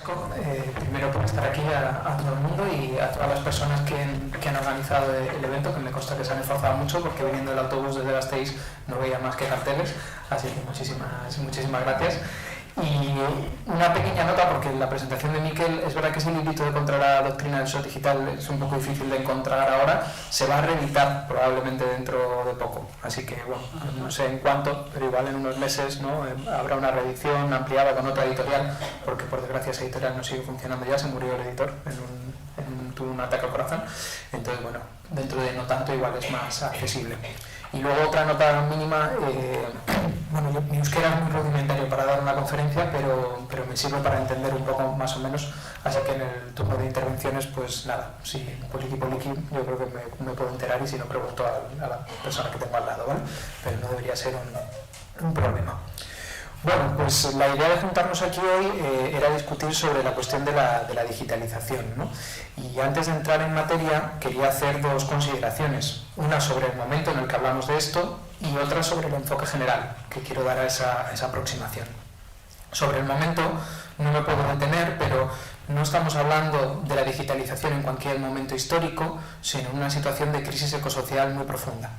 Primero por estar aquí a todo el mundo y a todas las personas que han organizado el evento, que me consta que se han esforzado mucho porque viniendo del autobús desde Gasteiz no veía más que carteles, así que muchísimas gracias. Y una pequeña nota, porque la presentación de Miquel, es verdad que ese librito de Contra la doctrina del SOT digital es un poco difícil de encontrar ahora, se va a reeditar probablemente dentro de poco, así que bueno, no sé en cuánto, pero igual en unos meses, ¿no? Habrá una reedición ampliada con otra editorial, porque por desgracia esa editorial no sigue funcionando ya, se murió el editor tuvo un ataque al corazón, entonces bueno, dentro de no tanto igual es más accesible. Y luego otra nota mínima, bueno, mi euskera es muy rudimentario para dar una conferencia, pero me sirve para entender un poco más o menos, así que en el turno de intervenciones, pues nada, si poliki, yo creo que me puedo enterar y si no pregunto a la persona que tengo al lado, ¿vale? Pero no debería ser un problema. Bueno, pues la idea de juntarnos aquí hoy era discutir sobre la cuestión de la digitalización, ¿no? Y antes de entrar en materia quería hacer dos consideraciones, una sobre el momento en el que hablamos de esto y otra sobre el enfoque general que quiero dar a esa aproximación. Sobre el momento no me puedo detener, pero no estamos hablando de la digitalización en cualquier momento histórico, sino en una situación de crisis ecosocial muy profunda.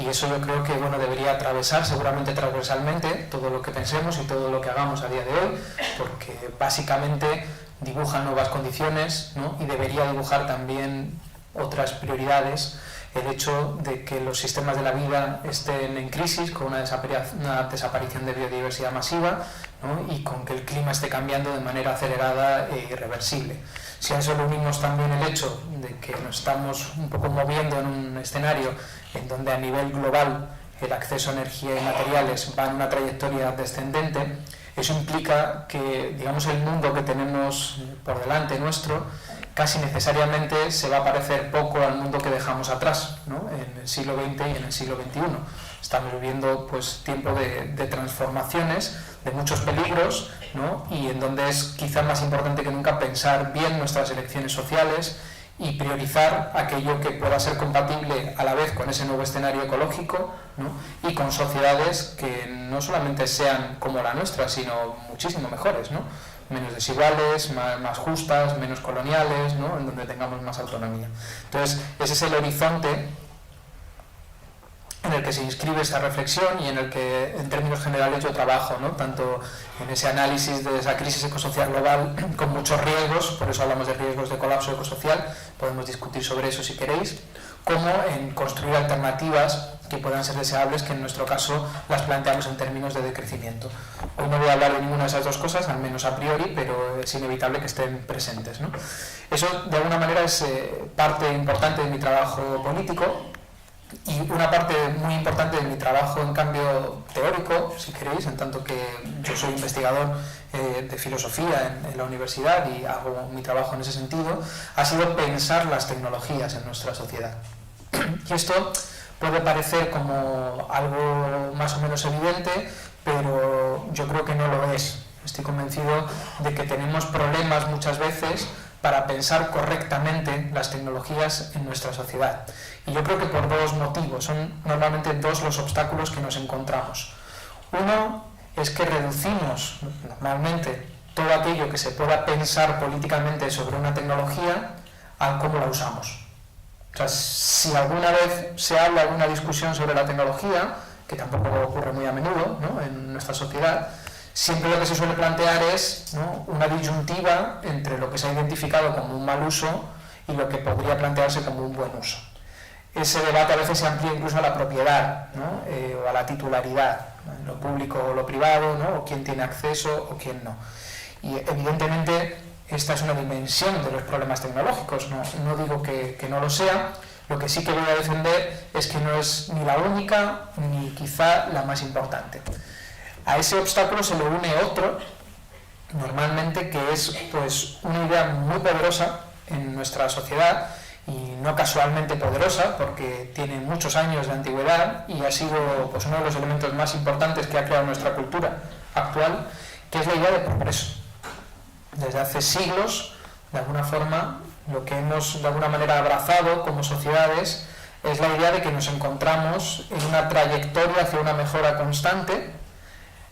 Y eso yo creo que bueno, debería atravesar seguramente transversalmente todo lo que pensemos y todo lo que hagamos a día de hoy, porque básicamente dibuja nuevas condiciones, ¿no? Y debería dibujar también otras prioridades, el hecho de que los sistemas de la vida estén en crisis con una desaparición de biodiversidad masiva, ¿no? Y con que el clima esté cambiando de manera acelerada e irreversible. Si a eso le unimos también el hecho de que nos estamos un poco moviendo en un escenario en donde a nivel global el acceso a energía y materiales va en una trayectoria descendente, eso implica que, digamos, el mundo que tenemos por delante nuestro casi necesariamente se va a parecer poco al mundo que dejamos atrás, ¿no? En el siglo XX y en el siglo XXI. Estamos viviendo pues, tiempo de transformaciones, de muchos peligros, ¿no? Y en donde es quizá más importante que nunca pensar bien nuestras elecciones sociales y priorizar aquello que pueda ser compatible a la vez con ese nuevo escenario ecológico, ¿no? Y con sociedades que no solamente sean como la nuestra, sino muchísimo mejores, ¿no? Menos desiguales, más justas, menos coloniales, ¿no? En donde tengamos más autonomía. Entonces, ese es el horizonte en el que se inscribe esta reflexión y en el que, en términos generales, yo trabajo, ¿no? Tanto en ese análisis de esa crisis ecosocial global con muchos riesgos, por eso hablamos de riesgos de colapso ecosocial, podemos discutir sobre eso si queréis, como en construir alternativas que puedan ser deseables, que en nuestro caso las planteamos en términos de decrecimiento. Hoy no voy a hablar de ninguna de esas dos cosas, al menos a priori, pero es inevitable que estén presentes, ¿no? Eso, de alguna manera, es parte importante de mi trabajo político, y una parte muy importante de mi trabajo, en cambio, teórico, si queréis, en tanto que yo soy investigador de filosofía en la universidad y hago mi trabajo en ese sentido, ha sido pensar las tecnologías en nuestra sociedad. Y esto puede parecer como algo más o menos evidente, pero yo creo que no lo es. Estoy convencido de que tenemos problemas muchas veces para pensar correctamente las tecnologías en nuestra sociedad. Y yo creo que por dos motivos, son normalmente dos los obstáculos que nos encontramos. Uno es que reducimos normalmente todo aquello que se pueda pensar políticamente sobre una tecnología a cómo la usamos. O sea, si alguna vez se habla de una discusión sobre la tecnología, que tampoco ocurre muy a menudo, ¿no? En nuestra sociedad, siempre lo que se suele plantear es, ¿no? Una disyuntiva entre lo que se ha identificado como un mal uso y lo que podría plantearse como un buen uso. Ese debate a veces se amplía incluso a la propiedad, ¿no? O a la titularidad, ¿no? Lo público o lo privado, ¿no? O quién tiene acceso o quién no. Y evidentemente esta es una dimensión de los problemas tecnológicos, no digo que no lo sea. Lo que sí que voy a defender es que no es ni la única ni quizá la más importante. A ese obstáculo se le une otro, normalmente, que es pues una idea muy poderosa en nuestra sociedad, y no casualmente poderosa, porque tiene muchos años de antigüedad y ha sido pues, uno de los elementos más importantes que ha creado nuestra cultura actual, que es la idea de progreso. Desde hace siglos, de alguna forma, lo que hemos de alguna manera abrazado como sociedades es la idea de que nos encontramos en una trayectoria hacia una mejora constante,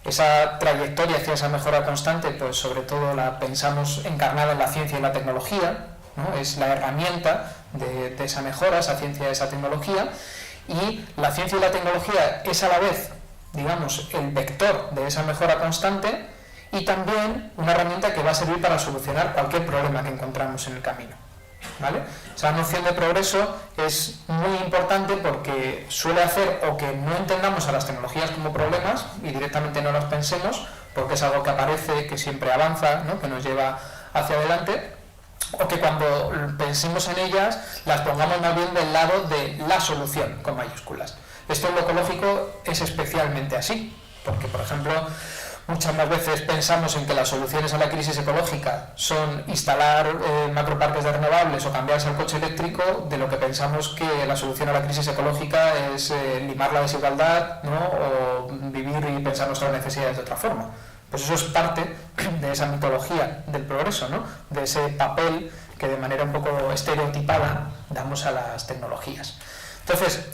Esa trayectoria hacia esa mejora constante, pues sobre todo la pensamos encarnada en la ciencia y la tecnología, ¿no? Es la herramienta de esa mejora, esa ciencia, esa tecnología, y la ciencia y la tecnología es a la vez, digamos, el vector de esa mejora constante y también una herramienta que va a servir para solucionar cualquier problema que encontramos en el camino, ¿vale? Esa noción de progreso es muy importante porque suele hacer o que no entendamos a las tecnologías como problemas y directamente no las pensemos porque es algo que aparece, que siempre avanza, ¿no? Que nos lleva hacia adelante, o que cuando pensemos en ellas las pongamos más bien del lado de la solución con mayúsculas. Esto en lo ecológico es especialmente así, porque por ejemplo muchas más veces pensamos en que las soluciones a la crisis ecológica son instalar macroparques de renovables o cambiarse al coche eléctrico, de lo que pensamos que la solución a la crisis ecológica es limar la desigualdad, ¿no? O vivir y pensar nuestras necesidades de otra forma. Pues eso es parte de esa mitología del progreso, ¿no? De ese papel que de manera un poco estereotipada damos a las tecnologías. Entonces,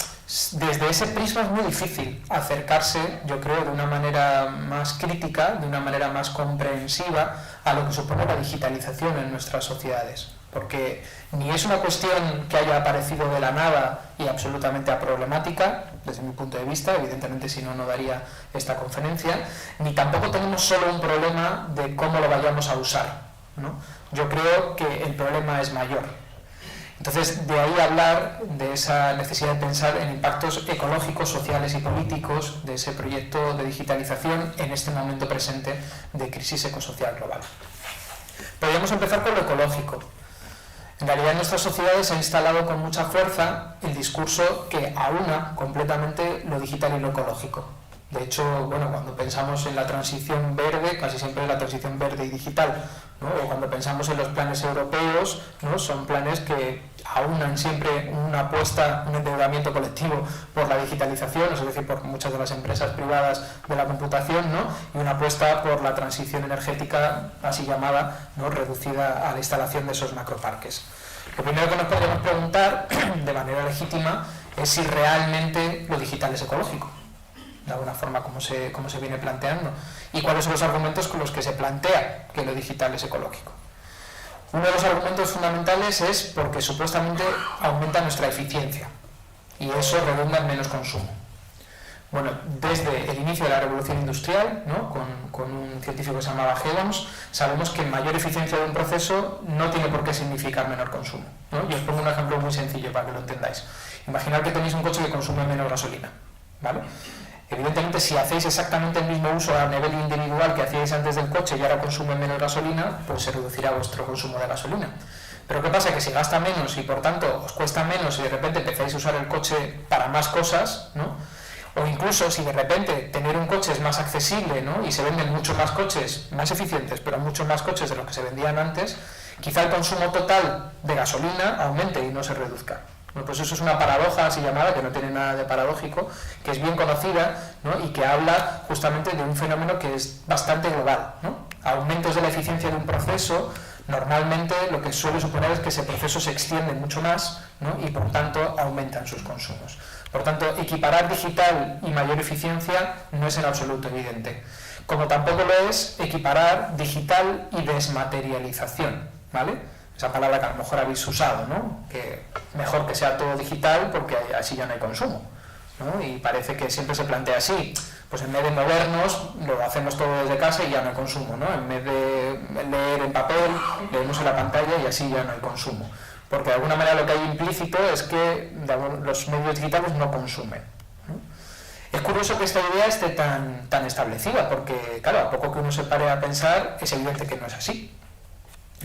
desde ese prisma es muy difícil acercarse, yo creo, de una manera más crítica, de una manera más comprensiva a lo que supone la digitalización en nuestras sociedades. Porque ni es una cuestión que haya aparecido de la nada y absolutamente aproblemática, desde mi punto de vista, evidentemente si no, no daría esta conferencia, ni tampoco tenemos solo un problema de cómo lo vayamos a usar, ¿no? Yo creo que el problema es mayor. Entonces, de ahí hablar de esa necesidad de pensar en impactos ecológicos, sociales y políticos de ese proyecto de digitalización en este momento presente de crisis ecosocial global. Podríamos empezar con lo ecológico. En realidad en nuestras sociedades se ha instalado con mucha fuerza el discurso que aúna completamente lo digital y lo ecológico. De hecho, bueno, cuando pensamos en la transición verde, casi siempre es la transición verde y digital, ¿no? O cuando pensamos en los planes europeos, ¿no? Son planes que aunan siempre una apuesta, un endeudamiento colectivo por la digitalización, es decir, por muchas de las empresas privadas de la computación, ¿no? Y una apuesta por la transición energética, así llamada, ¿no? Reducida a la instalación de esos macroparques. Lo primero que nos podríamos preguntar, de manera legítima, es si realmente lo digital es ecológico, de alguna forma como se viene planteando, y cuáles son los argumentos con los que se plantea que lo digital es ecológico. Uno de los argumentos fundamentales es porque supuestamente aumenta nuestra eficiencia y eso redunda en menos consumo. Bueno, desde el inicio de la revolución industrial, ¿no? con un científico que se llamaba Helmholtz, sabemos que mayor eficiencia de un proceso no tiene por qué significar menor consumo, ¿no? Y os pongo un ejemplo muy sencillo para que lo entendáis. Imaginad que tenéis un coche que consume menos gasolina, ¿vale? Evidentemente, si hacéis exactamente el mismo uso a nivel individual que hacíais antes del coche y ahora consume menos gasolina, pues se reducirá vuestro consumo de gasolina. Pero ¿qué pasa? Que si gasta menos y por tanto os cuesta menos y de repente empezáis a usar el coche para más cosas, ¿no? O incluso si de repente tener un coche es más accesible, ¿no? Y se venden mucho más coches, más eficientes, pero muchos más coches de los que se vendían antes, quizá el consumo total de gasolina aumente y no se reduzca. Bueno, pues eso es una paradoja así llamada, que no tiene nada de paradójico, que es bien conocida, ¿no? Y que habla justamente de un fenómeno que es bastante global, ¿no? Aumentos de la eficiencia de un proceso, normalmente lo que suele suponer es que ese proceso se extiende mucho más, ¿no? Y por tanto aumentan sus consumos. Por tanto, equiparar digital y mayor eficiencia no es en absoluto evidente. Como tampoco lo es equiparar digital y desmaterialización, ¿vale? Esa palabra que a lo mejor habéis usado, ¿no? Que mejor que sea todo digital porque así ya no hay consumo, ¿no? Y parece que siempre se plantea así, pues en vez de movernos lo hacemos todo desde casa y ya no hay consumo, ¿no? En vez de leer en papel, leemos en la pantalla y así ya no hay consumo. Porque de alguna manera lo que hay implícito es que los medios digitales no consumen, ¿no? Es curioso que esta idea esté tan establecida, porque claro, a poco que uno se pare a pensar, es evidente que no es así.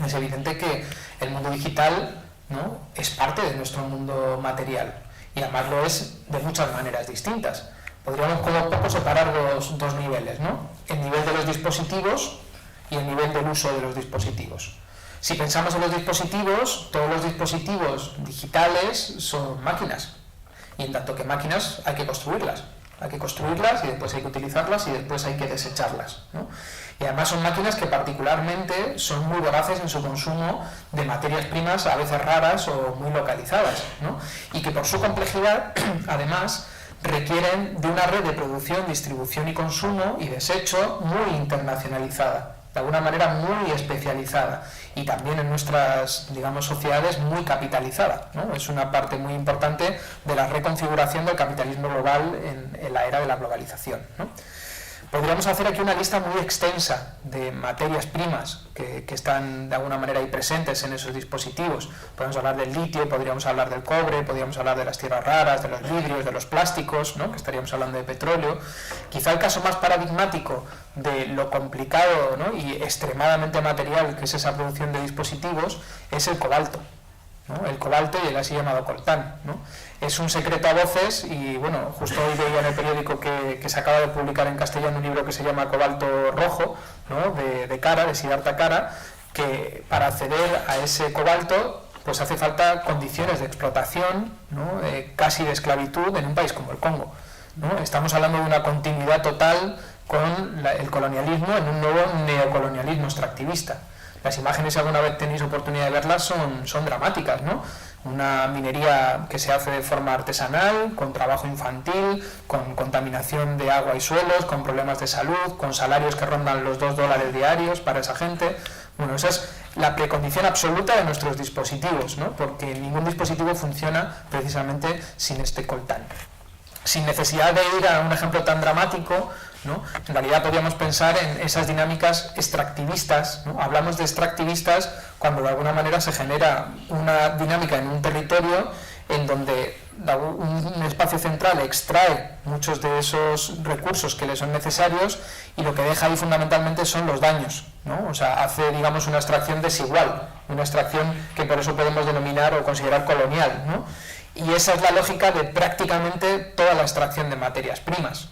Es evidente que el mundo digital, ¿no? Es parte de nuestro mundo material y además lo es de muchas maneras distintas. Podríamos como poco separar dos niveles, ¿no? El nivel de los dispositivos y el nivel del uso de los dispositivos. Si pensamos en los dispositivos, todos los dispositivos digitales son máquinas y en tanto que máquinas hay que construirlas. Hay que construirlas y después hay que utilizarlas y después hay que desecharlas, ¿no? Y además son máquinas que particularmente son muy voraces en su consumo de materias primas a veces raras o muy localizadas, ¿no? Y que por su complejidad además requieren de una red de producción, distribución y consumo y desecho muy internacionalizada, de alguna manera muy especializada, y también en nuestras, digamos, sociedades muy capitalizada, ¿no? Es una parte muy importante de la reconfiguración del capitalismo global en la era de la globalización, ¿no? Podríamos hacer aquí una lista muy extensa de materias primas que están de alguna manera ahí presentes en esos dispositivos. Podemos hablar del litio, podríamos hablar del cobre, podríamos hablar de las tierras raras, de los vidrios, de los plásticos, ¿no? Que estaríamos hablando de petróleo. Quizá el caso más paradigmático de lo complicado, ¿no? Y extremadamente material que es esa producción de dispositivos es el cobalto, ¿no? El cobalto y el así llamado coltán, ¿no? Es un secreto a voces y bueno, justo hoy veía en el periódico que se acaba de publicar en castellano un libro que se llama Cobalto Rojo, ¿no? de Kara, de Siddhartha Kara, que para acceder a ese cobalto pues hace falta condiciones de explotación, ¿no? Casi de esclavitud en un país como el Congo, ¿no? Estamos hablando de una continuidad total con el colonialismo en un nuevo neocolonialismo extractivista. Las imágenes, si alguna vez tenéis oportunidad de verlas, son dramáticas, ¿no? Una minería que se hace de forma artesanal, con trabajo infantil, con contaminación de agua y suelos, con problemas de salud, con salarios que rondan los $2 diarios para esa gente. Bueno, esa es la precondición absoluta de nuestros dispositivos, ¿no? Porque ningún dispositivo funciona precisamente sin este coltán. Sin necesidad de ir a un ejemplo tan dramático, ¿no? En realidad podríamos pensar en esas dinámicas extractivistas, ¿no? Hablamos de extractivistas cuando de alguna manera se genera una dinámica en un territorio en donde un espacio central extrae muchos de esos recursos que le son necesarios y lo que deja ahí fundamentalmente son los daños, ¿no? O sea, hace, digamos, una extracción desigual, una extracción que por eso podemos denominar o considerar colonial, ¿no? Y esa es la lógica de prácticamente toda la extracción de materias primas.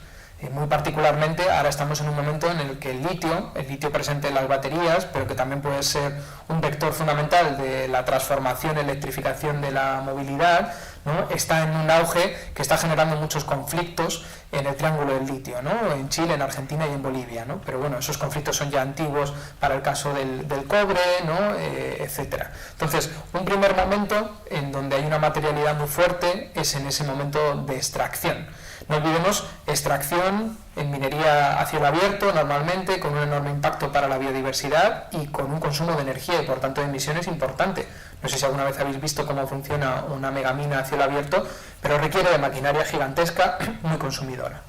Muy particularmente, ahora estamos en un momento en el que el litio presente en las baterías, pero que también puede ser un vector fundamental de la transformación, electrificación de la movilidad, ¿no? Está en un auge que está generando muchos conflictos en el triángulo del litio, ¿no? En Chile, en Argentina y en Bolivia, ¿no? Pero bueno, esos conflictos son ya antiguos para el caso del cobre, ¿no? Etcétera. Entonces, un primer momento en donde hay una materialidad muy fuerte es en ese momento de extracción. No olvidemos, extracción en minería a cielo abierto, normalmente, con un enorme impacto para la biodiversidad y con un consumo de energía y por tanto de emisiones importante. No sé si alguna vez habéis visto cómo funciona una megamina a cielo abierto, pero requiere de maquinaria gigantesca, muy consumidora.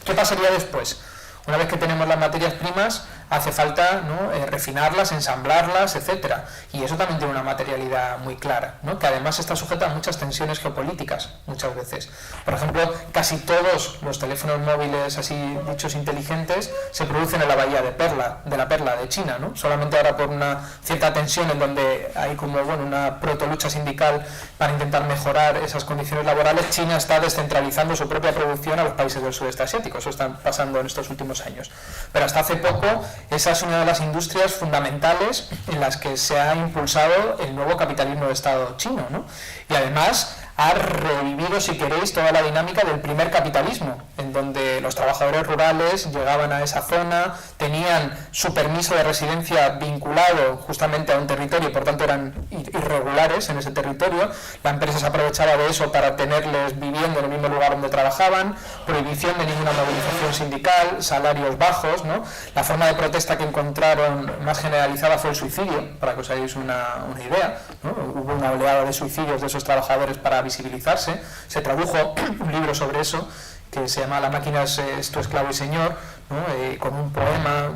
¿Qué pasaría después? Una vez que tenemos las materias primas, hace falta, ¿no? Refinarlas, ensamblarlas, etcétera. Y eso también tiene una materialidad muy clara, ¿no? Que además está sujeta a muchas tensiones geopolíticas, muchas veces. Por ejemplo, casi todos los teléfonos móviles, así dichos inteligentes, se producen en la bahía de la Perla de China, ¿no? Solamente ahora por una cierta tensión en donde hay como, bueno, una protolucha sindical para intentar mejorar esas condiciones laborales, China está descentralizando su propia producción a los países del sudeste asiático. Eso está pasando en estos últimos años. Pero hasta hace poco esa es una de las industrias fundamentales en las que se ha impulsado el nuevo capitalismo de Estado chino, ¿no? Y además ha revivido, si queréis, toda la dinámica del primer capitalismo, en donde los trabajadores rurales llegaban a esa zona, tenían su permiso de residencia vinculado justamente a un territorio y por tanto eran irregulares en ese territorio. La empresa se aprovechaba de eso para tenerles viviendo en el mismo lugar donde trabajaban, prohibición de ninguna movilización sindical, salarios bajos, ¿no? La forma de protesta que encontraron más generalizada fue el suicidio, para que os hagáis una idea, ¿no? Hubo una oleada de suicidios de esos trabajadores para visibilizarse. Se tradujo un libro sobre eso que se llama La máquina es tu esclavo y señor, ¿no? Con un poema,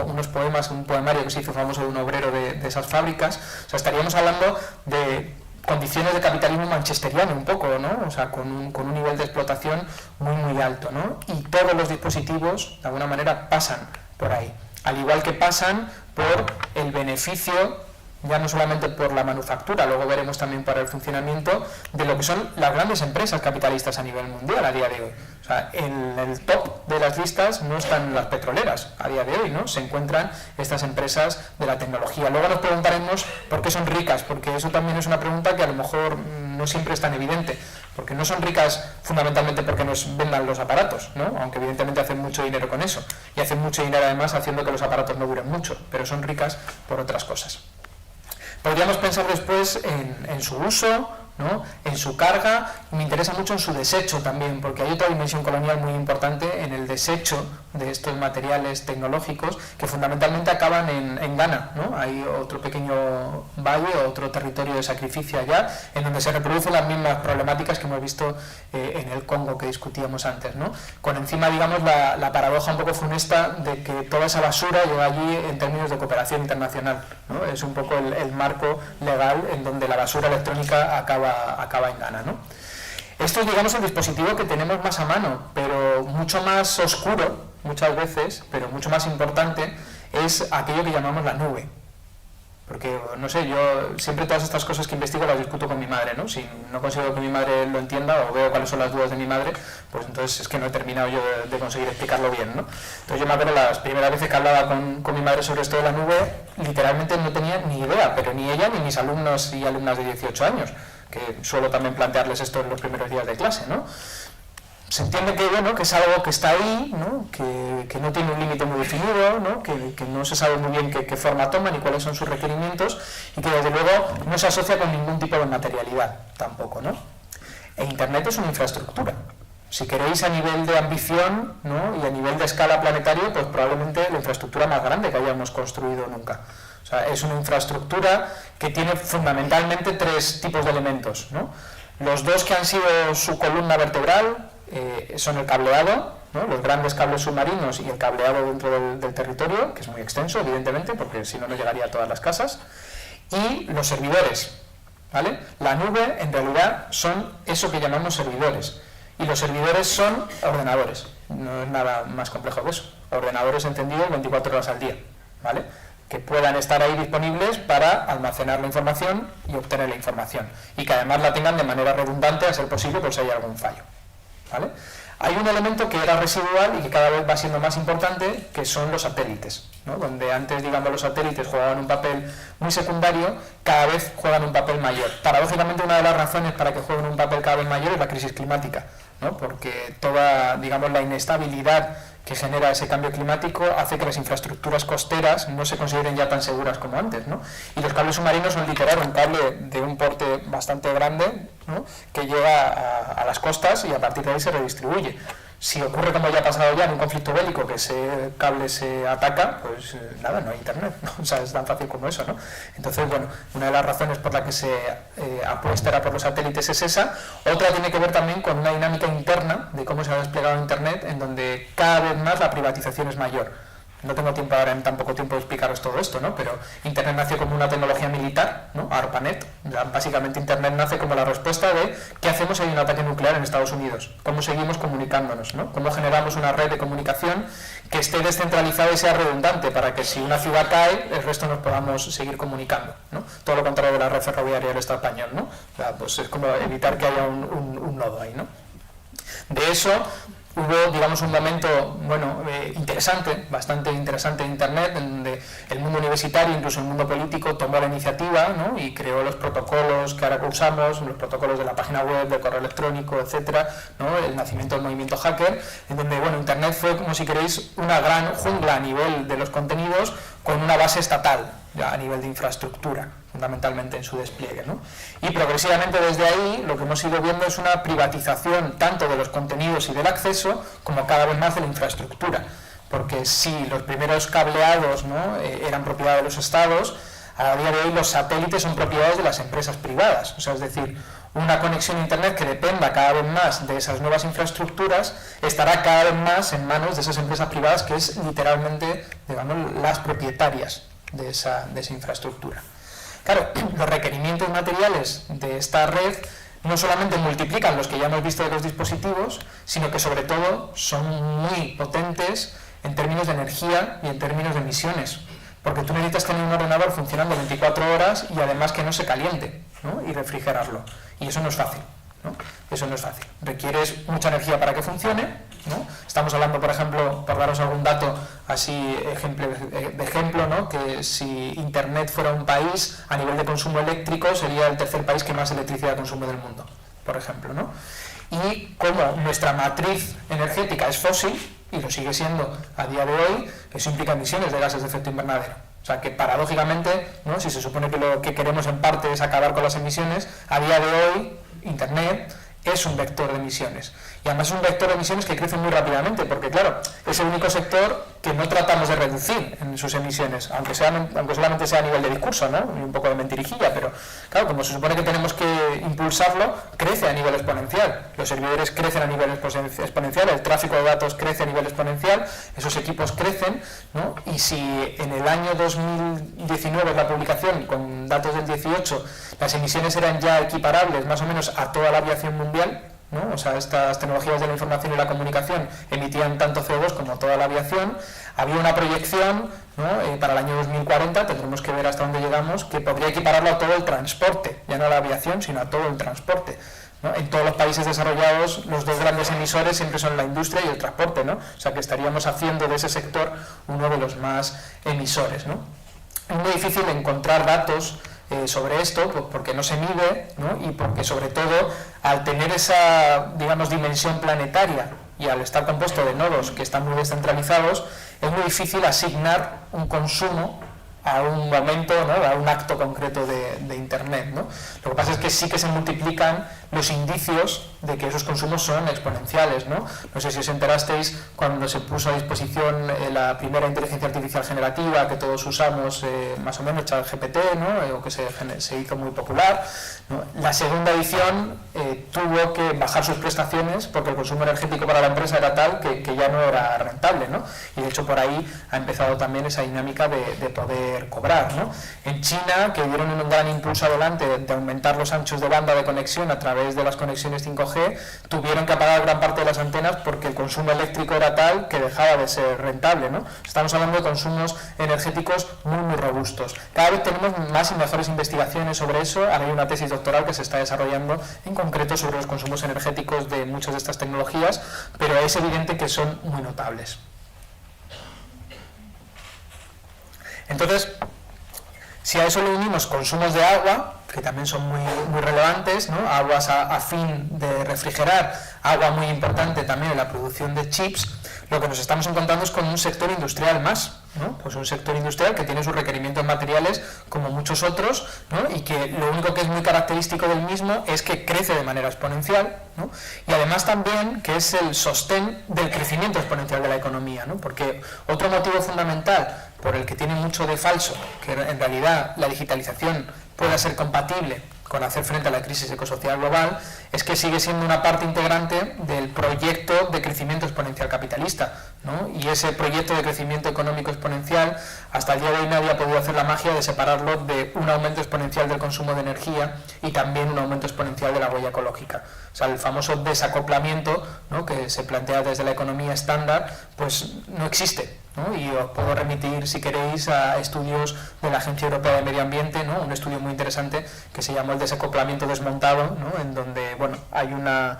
unos poemas, un poemario que se hizo famoso de un obrero de esas fábricas. O sea, estaríamos hablando de condiciones de capitalismo manchesteriano un poco, ¿no? O sea, con un nivel de explotación muy alto, ¿no? Y todos los dispositivos de alguna manera pasan por ahí, al igual que pasan por el beneficio, ya no solamente por la manufactura, luego veremos también para el funcionamiento de lo que son las grandes empresas capitalistas a nivel mundial a día de hoy. O sea, en el top de las listas no están las petroleras a día de hoy, ¿no? Se encuentran estas empresas de la tecnología. Luego nos preguntaremos por qué son ricas, porque eso también es una pregunta que a lo mejor no siempre es tan evidente, porque no son ricas fundamentalmente porque nos vendan los aparatos, ¿no? Aunque evidentemente hacen mucho dinero con eso, y hacen mucho dinero además haciendo que los aparatos no duren mucho, pero son ricas por otras cosas. Podríamos pensar después en su uso, ¿no?, en su carga, y me interesa mucho en su desecho también, porque hay otra dimensión colonial muy importante en el desecho de estos materiales tecnológicos que fundamentalmente acaban en Ghana, ¿no? Hay otro pequeño valle, otro territorio de sacrificio allá, en donde se reproducen las mismas problemáticas que hemos visto en el Congo que discutíamos antes, ¿no? Con encima, digamos, la paradoja un poco funesta de que toda esa basura llega allí en términos de cooperación internacional, ¿no? Es un poco el marco legal en donde la basura electrónica acaba en Ghana, ¿no? Esto es, digamos, el dispositivo que tenemos más a mano, pero mucho más oscuro, muchas veces, pero mucho más importante, es aquello que llamamos la nube. Porque, no sé, yo siempre todas estas cosas que investigo las discuto con mi madre, ¿no? Si no consigo que mi madre lo entienda o veo cuáles son las dudas de mi madre, pues entonces es que no he terminado yo de conseguir explicarlo bien, ¿no? Entonces yo me acuerdo las primeras veces que hablaba con mi madre sobre esto de la nube, literalmente no tenía ni idea, pero ni ella ni mis alumnos y alumnas de 18 años, que suelo también plantearles esto en los primeros días de clase, ¿no? Se entiende que, bueno, que es algo que está ahí, ¿no?, que no tiene un límite muy definido, ¿no?, que no se sabe muy bien qué forma toma ni cuáles son sus requerimientos, y que desde luego no se asocia con ningún tipo de materialidad tampoco, ¿no? E Internet es una infraestructura. Si queréis, a nivel de ambición, ¿no?, y a nivel de escala planetaria, pues probablemente la infraestructura más grande que hayamos construido nunca. O sea, es una infraestructura que tiene fundamentalmente tres tipos de elementos, ¿no? Los dos que han sido su columna vertebral son el cableado, ¿no?, los grandes cables submarinos, y el cableado dentro del territorio, que es muy extenso, evidentemente, porque si no, no llegaría a todas las casas, y los servidores, ¿vale? La nube, en realidad, son eso que llamamos servidores, y los servidores son ordenadores, no es nada más complejo que eso, ordenadores encendidos 24 horas al día, ¿vale?, que puedan estar ahí disponibles para almacenar la información y obtener la información, y que además la tengan de manera redundante, a ser posible, por si hay algún fallo, ¿vale? Hay un elemento que era residual y que cada vez va siendo más importante, que son los satélites, ¿no? Donde antes, digamos, los satélites jugaban un papel muy secundario, cada vez juegan un papel mayor. Paradójicamente, una de las razones para que jueguen un papel cada vez mayor es la crisis climática, ¿no? Porque toda, digamos, la inestabilidad que genera ese cambio climático hace que las infraestructuras costeras no se consideren ya tan seguras como antes, ¿no? Y los cables submarinos son literal un cable de un porte bastante grande, ¿no?, que llega a las costas y a partir de ahí se redistribuye. Si ocurre, como ya ha pasado ya en un conflicto bélico, que ese cable se ataca, pues nada, no hay internet, ¿no? O sea, es tan fácil como eso, ¿no? Entonces, bueno, una de las razones por la que se apuesta era por los satélites es esa. Otra tiene que ver también con una dinámica interna de cómo se ha desplegado internet, en donde cada vez más la privatización es mayor. No tengo tiempo ahora, en tan poco tiempo, de explicaros todo esto, ¿no? Pero Internet nació como una tecnología militar, ¿no? ARPANET. Básicamente Internet nace como la respuesta de ¿qué hacemos si hay un ataque nuclear en Estados Unidos? ¿Cómo seguimos comunicándonos, ¿no? ¿Cómo generamos una red de comunicación que esté descentralizada y sea redundante para que si una ciudad cae, el resto nos podamos seguir comunicando, ¿no? Todo lo contrario de la red ferroviaria del Estado español, ¿no? O sea, pues es como evitar que haya un nodo ahí, ¿no? De eso hubo, digamos, un momento, bueno, interesante, bastante interesante en Internet, en donde el mundo universitario, incluso el mundo político, tomó la iniciativa, ¿no?, y creó los protocolos que ahora usamos, los protocolos de la página web, del correo electrónico, etcétera, ¿no?, el nacimiento del movimiento hacker, en donde, bueno, Internet fue, como si queréis, una gran jungla a nivel de los contenidos, con una base estatal, ya a nivel de infraestructura, fundamentalmente en su despliegue, ¿no? Y progresivamente desde ahí lo que hemos ido viendo es una privatización tanto de los contenidos y del acceso como cada vez más de la infraestructura, porque si los primeros cableados, ¿no?, eran propiedad de los estados, a día de hoy los satélites son propiedades de las empresas privadas, o sea, es decir, una conexión a Internet que dependa cada vez más de esas nuevas infraestructuras estará cada vez más en manos de esas empresas privadas, que es literalmente, digamos, las propietarias de esa infraestructura. Claro, los requerimientos materiales de esta red no solamente multiplican los que ya hemos visto de los dispositivos, sino que sobre todo son muy potentes en términos de energía y en términos de emisiones, porque tú necesitas tener un ordenador funcionando 24 horas y además que no se caliente, ¿no?, y refrigerarlo, y eso no es fácil, ¿no? Eso no es fácil, requieres mucha energía para que funcione, ¿no? Estamos hablando, por ejemplo, por daros algún dato así de ejemplo, ¿no?, que si Internet fuera un país, a nivel de consumo eléctrico sería el tercer país que más electricidad consume del mundo, por ejemplo, ¿no? Y como nuestra matriz energética es fósil, y lo sigue siendo a día de hoy, eso implica emisiones de gases de efecto invernadero. O sea que paradójicamente, ¿no?, si se supone que lo que queremos en parte es acabar con las emisiones, a día de hoy Internet es un vector de emisiones. Y además es un vector de emisiones que crece muy rápidamente, porque claro, es el único sector que no tratamos de reducir en sus emisiones, aunque solamente sea a nivel de discurso, ¿no?, y un poco de mentirijilla, pero claro, como se supone que tenemos que impulsarlo, crece a nivel exponencial. Los servidores crecen a nivel exponencial, el tráfico de datos crece a nivel exponencial, esos equipos crecen, ¿no? Y si en el año 2019 es la publicación, con datos del 18, las emisiones eran ya equiparables más o menos a toda la aviación mundial, ¿no? O sea, estas tecnologías de la información y la comunicación emitían tanto CO2 como toda la aviación. Había una proyección, ¿no?, para el año 2040, tendremos que ver hasta dónde llegamos, que podría equipararlo a todo el transporte, ya no a la aviación, sino a todo el transporte, ¿no? En todos los países desarrollados, los dos grandes emisores siempre son la industria y el transporte, ¿no? O sea, que estaríamos haciendo de ese sector uno de los más emisores, ¿no? Es muy difícil encontrar datos sobre esto, pues porque no se mide, ¿no?, y porque sobre todo al tener esa, digamos, dimensión planetaria y al estar compuesto de nodos que están muy descentralizados, es muy difícil asignar un consumo a un momento, ¿no?, a un acto concreto de Internet, ¿no? Lo que pasa es que sí que se multiplican los indicios de que esos consumos son exponenciales, ¿no? No sé si os enterasteis cuando se puso a disposición la primera inteligencia artificial generativa que todos usamos, más o menos, ChatGPT, ¿no?, o que se hizo muy popular, ¿no? La segunda edición tuvo que bajar sus prestaciones porque el consumo energético para la empresa era tal que ya no era rentable, ¿no? Y de hecho por ahí ha empezado también esa dinámica de poder cobrar, ¿no? En China, que dieron un gran impulso adelante de aumentar los anchos de banda de conexión a través de las conexiones 5G, tuvieron que apagar gran parte de las antenas porque el consumo eléctrico era tal que dejaba de ser rentable, ¿no? Estamos hablando de consumos energéticos muy, muy robustos. Cada vez tenemos más y mejores investigaciones sobre eso. Ahora hay una tesis doctoral que se está desarrollando en concreto sobre los consumos energéticos de muchas de estas tecnologías, pero es evidente que son muy notables. Entonces, si a eso le unimos consumos de agua, que también son muy, muy relevantes, ¿no?, aguas a fin de refrigerar, agua muy importante también en la producción de chips, lo que nos estamos encontrando es con un sector industrial más, ¿no? Pues un sector industrial que tiene sus requerimientos materiales como muchos otros, ¿no?, y que lo único que es muy característico del mismo es que crece de manera exponencial, ¿no?, y además también que es el sostén del crecimiento exponencial de la economía, ¿no? Porque otro motivo fundamental por el que tiene mucho de falso que en realidad la digitalización pueda ser compatible con hacer frente a la crisis ecosocial global es que sigue siendo una parte integrante del proyecto de crecimiento exponencial capitalista, ¿no? Y ese proyecto de crecimiento económico exponencial, hasta el día de hoy nadie ha podido hacer la magia de separarlo de un aumento exponencial del consumo de energía y también un aumento exponencial de la huella ecológica. O sea, el famoso desacoplamiento, ¿no?, que se plantea desde la economía estándar, pues no existe, ¿no? Y os puedo remitir, si queréis, a estudios de la Agencia Europea de Medio Ambiente, ¿no?, un estudio muy interesante que se llamó el desacoplamiento desmontado, ¿no?, en donde, bueno, hay una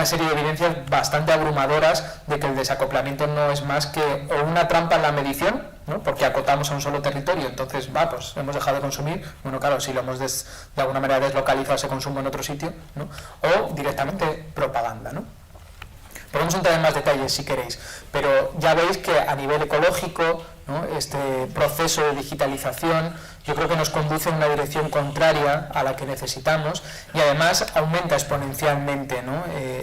serie de evidencias bastante abrumadoras de que el desacoplamiento no es más que o una trampa en la medición, ¿no?, porque acotamos a un solo territorio, entonces, pues hemos dejado de consumir, bueno, claro, si lo hemos de alguna manera deslocalizado ese consumo en otro sitio, ¿no?, o directamente propaganda, ¿no? Podemos entrar en más detalles si queréis, pero ya veis que a nivel ecológico, ¿no?, este proceso de digitalización yo creo que nos conduce en una dirección contraria a la que necesitamos y además aumenta exponencialmente, ¿no?,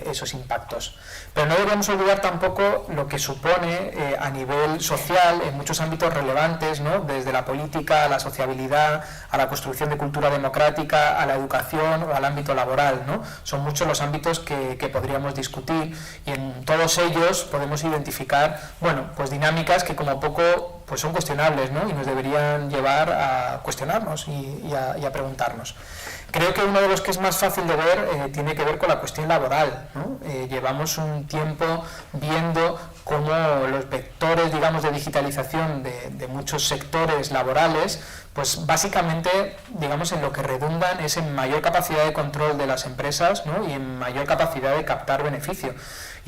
esos impactos. Pero no deberíamos olvidar tampoco lo que supone a nivel social en muchos ámbitos relevantes, ¿no?, desde la política a la sociabilidad, a la construcción de cultura democrática, a la educación o al ámbito laboral, ¿no? Son muchos los ámbitos que podríamos discutir y en todos ellos podemos identificar, bueno, pues dinámicas que como poco pues son cuestionables, ¿no?, y nos deberían llevar a cuestionarnos y a preguntarnos. Creo que uno de los que es más fácil de ver tiene que ver con la cuestión laboral, ¿no? Llevamos un tiempo viendo cómo los vectores, digamos, de digitalización de muchos sectores laborales, pues básicamente, digamos, en lo que redundan es en mayor capacidad de control de las empresas, ¿no?, y en mayor capacidad de captar beneficio.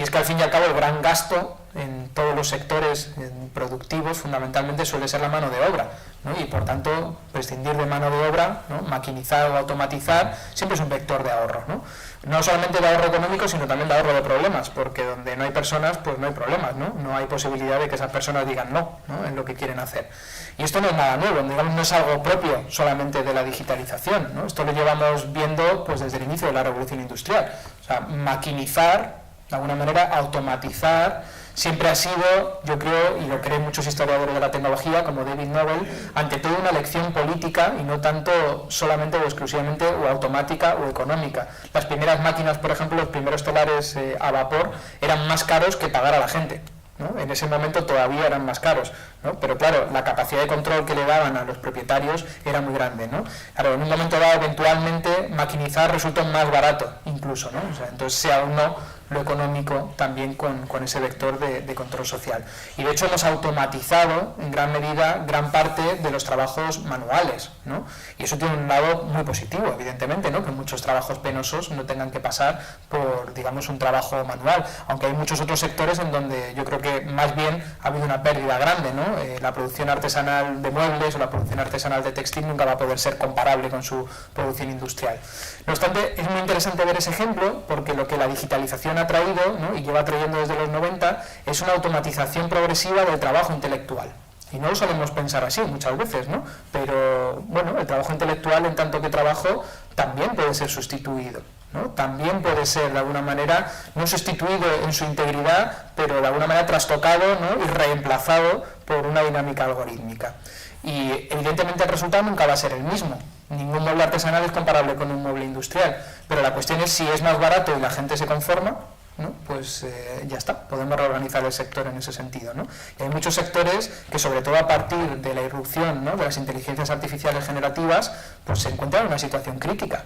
Y es que al fin y al cabo el gran gasto en todos los sectores productivos fundamentalmente suele ser la mano de obra, ¿no? Y por tanto prescindir de mano de obra, ¿no? Maquinizar o automatizar siempre es un vector de ahorro, ¿no? No solamente de ahorro económico, sino también de ahorro de problemas, porque donde no hay personas, pues no hay problemas, ¿no? No hay posibilidad de que esas personas digan no, ¿no? En lo que quieren hacer. Y esto no es nada nuevo, digamos, no es algo propio solamente de la digitalización, ¿no? Esto lo llevamos viendo pues desde el inicio de la revolución industrial. O sea, maquinizar, de alguna manera, automatizar, siempre ha sido, yo creo, y lo creen muchos historiadores de la tecnología, como David Nobel, ante todo una lección política y no tanto solamente o exclusivamente o automática o económica. Las primeras máquinas, por ejemplo, los primeros telares a vapor, eran más caros que pagar a la gente, ¿no? En ese momento todavía eran más caros, ¿no? Pero claro, la capacidad de control que le daban a los propietarios era muy grande, ¿no? Claro, en un momento dado, eventualmente, maquinizar resultó más barato, incluso, ¿no? O sea, entonces se aunó lo económico también con ese vector de control social. Y de hecho hemos automatizado en gran medida gran parte de los trabajos manuales, ¿no? Y eso tiene un lado muy positivo, evidentemente, ¿no? Que muchos trabajos penosos no tengan que pasar por, digamos, un trabajo manual, aunque hay muchos otros sectores en donde yo creo que más bien ha habido una pérdida grande, ¿no? La producción artesanal de muebles o la producción artesanal de textil nunca va a poder ser comparable con su producción industrial. No obstante, es muy interesante ver ese ejemplo porque lo que la digitalización ha traído, ¿no? Y lleva trayendo desde los 90 es una automatización progresiva del trabajo intelectual. Y no lo solemos pensar así muchas veces, ¿no? Pero bueno, el trabajo intelectual en tanto que trabajo también puede ser sustituido, ¿no? También puede ser de alguna manera no sustituido en su integridad, pero de alguna manera trastocado, ¿no? Y reemplazado por una dinámica algorítmica. Y evidentemente el resultado nunca va a ser el mismo. Ningún mueble artesanal es comparable con un mueble industrial, pero la cuestión es si es más barato y la gente se conforma, ¿no? Pues ya está, podemos reorganizar el sector en ese sentido, ¿no? Y hay muchos sectores que, sobre todo a partir de la irrupción, ¿no? De las inteligencias artificiales generativas, pues se encuentran en una situación crítica.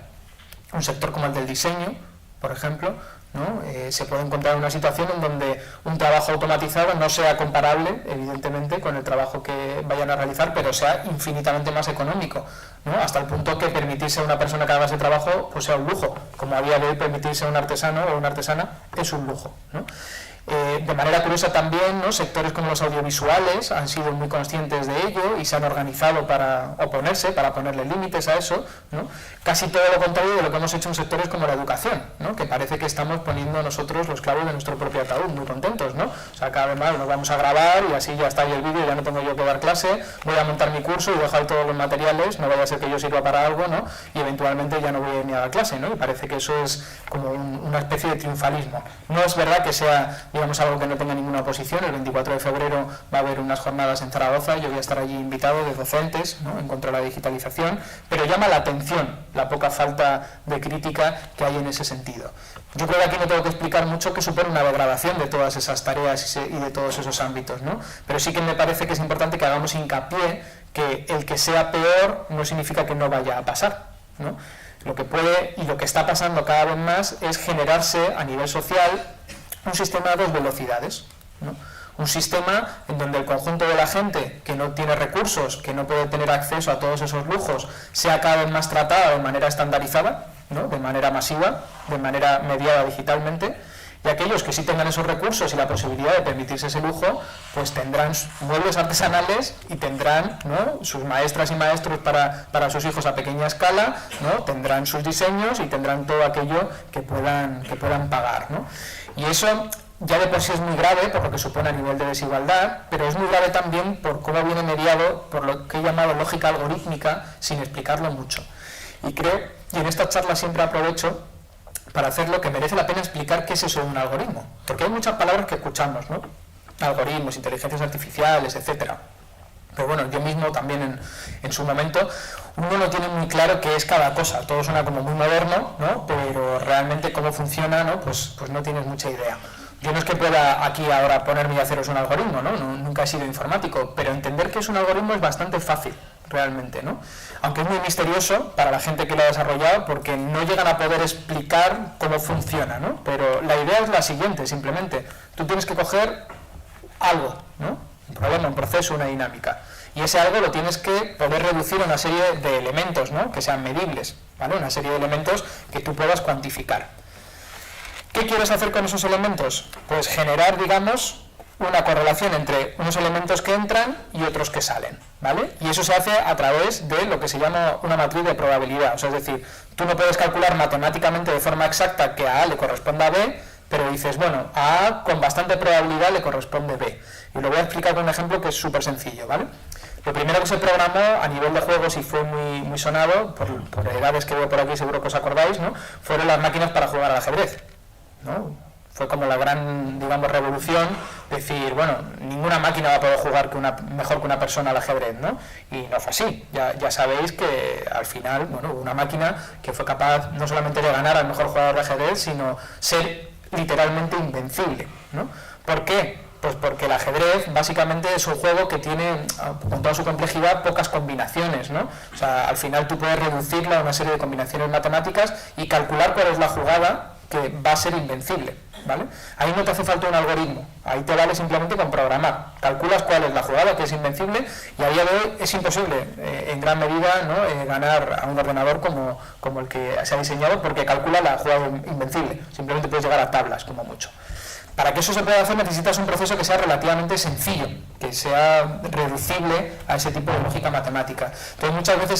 Un sector como el del diseño, por ejemplo, ¿no? Se puede encontrar en una situación en donde un trabajo automatizado no sea comparable, evidentemente, con el trabajo que vayan a realizar, pero sea infinitamente más económico, ¿no? Hasta el punto que permitirse a una persona que haga ese trabajo pues sea un lujo, como a día de hoy permitirse a un artesano o una artesana es un lujo, ¿no? De manera curiosa también, ¿no? Sectores como los audiovisuales han sido muy conscientes de ello y se han organizado para oponerse, para ponerle límites a eso, ¿no? Casi todo lo contrario de lo que hemos hecho en sectores como la educación, ¿no? Que parece que estamos poniendo nosotros los clavos de nuestro propio ataúd, muy contentos, ¿no? O sea, cada vez más nos vamos a grabar y así ya está ahí el vídeo, ya no tengo yo que dar clase, voy a montar mi curso y dejar todos los materiales, no vaya a ser que yo sirva para algo, ¿no? Y eventualmente ya no voy a ir ni a dar clase, ¿no? Y parece que eso es como una especie de triunfalismo. No es verdad que sea, digamos, algo que no tenga ninguna oposición. El 24 de febrero va a haber unas jornadas en Zaragoza, yo voy a estar allí invitado de docentes, ¿no? En contra de la digitalización, pero llama la atención la poca falta de crítica que hay en ese sentido. Yo creo que aquí no tengo que explicar mucho que supone una degradación de todas esas tareas y de todos esos ámbitos, ¿no? Pero sí que me parece que es importante que hagamos hincapié que el que sea peor no significa que no vaya a pasar, ¿no? Lo que puede y lo que está pasando cada vez más es generarse a nivel social un sistema a dos velocidades, ¿no? Un sistema en donde el conjunto de la gente que no tiene recursos, que no puede tener acceso a todos esos lujos, sea cada vez más tratada de manera estandarizada, ¿no? De manera masiva, de manera mediada digitalmente, y aquellos que sí tengan esos recursos y la posibilidad de permitirse ese lujo, pues tendrán muebles artesanales y tendrán, ¿no? Sus maestras y maestros para sus hijos a pequeña escala, ¿no? Tendrán sus diseños y tendrán todo aquello que puedan pagar, ¿no? Y eso ya de por sí es muy grave por lo que supone a nivel de desigualdad, pero es muy grave también por cómo viene mediado por lo que he llamado lógica algorítmica sin explicarlo mucho. Y creo, y en esta charla siempre aprovecho para hacerlo, que merece la pena explicar qué es eso de un algoritmo, porque hay muchas palabras que escuchamos, ¿no? Algoritmos, inteligencias artificiales, etcétera. Pero bueno, yo mismo también en su momento, uno no tiene muy claro qué es cada cosa, todo suena como muy moderno, ¿no? Pero realmente cómo funciona, ¿no? Pues no tienes mucha idea. Yo no es que pueda aquí ahora ponerme y haceros un algoritmo, ¿no? Nunca he sido informático, pero entender qué es un algoritmo es bastante fácil, realmente, ¿no? Aunque es muy misterioso para la gente que lo ha desarrollado porque no llegan a poder explicar cómo funciona, ¿no? Pero la idea es la siguiente, simplemente. Tú tienes que coger algo, ¿no? Un problema, un proceso, una dinámica. Y ese algo lo tienes que poder reducir a una serie de elementos, ¿no? Que sean medibles, ¿vale? Una serie de elementos que tú puedas cuantificar. ¿Qué quieres hacer con esos elementos? Pues generar, digamos, una correlación entre unos elementos que entran y otros que salen, ¿vale? Y eso se hace a través de lo que se llama una matriz de probabilidad. O sea, es decir, tú no puedes calcular matemáticamente de forma exacta que a A le corresponda a B, pero dices, bueno, a A con bastante probabilidad le corresponde B. Y lo voy a explicar con un ejemplo que es súper sencillo, ¿vale? Lo primero que se programó a nivel de juegos y fue muy sonado, por edades que veo por aquí, seguro que os acordáis, ¿no? Fueron las máquinas para jugar al ajedrez, ¿no? Fue como la gran, digamos, revolución, decir, bueno, ninguna máquina va a poder jugar mejor que una persona al ajedrez, ¿no? Y no fue así. Ya sabéis que al final, bueno, hubo una máquina que fue capaz no solamente de ganar al mejor jugador de ajedrez, sino ser literalmente invencible, ¿no? ¿Por qué? Pues porque el ajedrez básicamente es un juego que tiene, con toda su complejidad, pocas combinaciones, ¿no? O sea, al final tú puedes reducirla a una serie de combinaciones matemáticas y calcular cuál es la jugada que va a ser invencible, ¿vale? Ahí no te hace falta un algoritmo, ahí te vale simplemente con programar. Calculas cuál es la jugada que es invencible y a día de hoy es imposible, en gran medida, ¿no? Ganar a un ordenador como el que se ha diseñado, porque calcula la jugada invencible. Simplemente puedes llegar a tablas, como mucho. Para que eso se pueda hacer necesitas un proceso que sea relativamente sencillo, que sea reducible a ese tipo de lógica matemática. Entonces muchas veces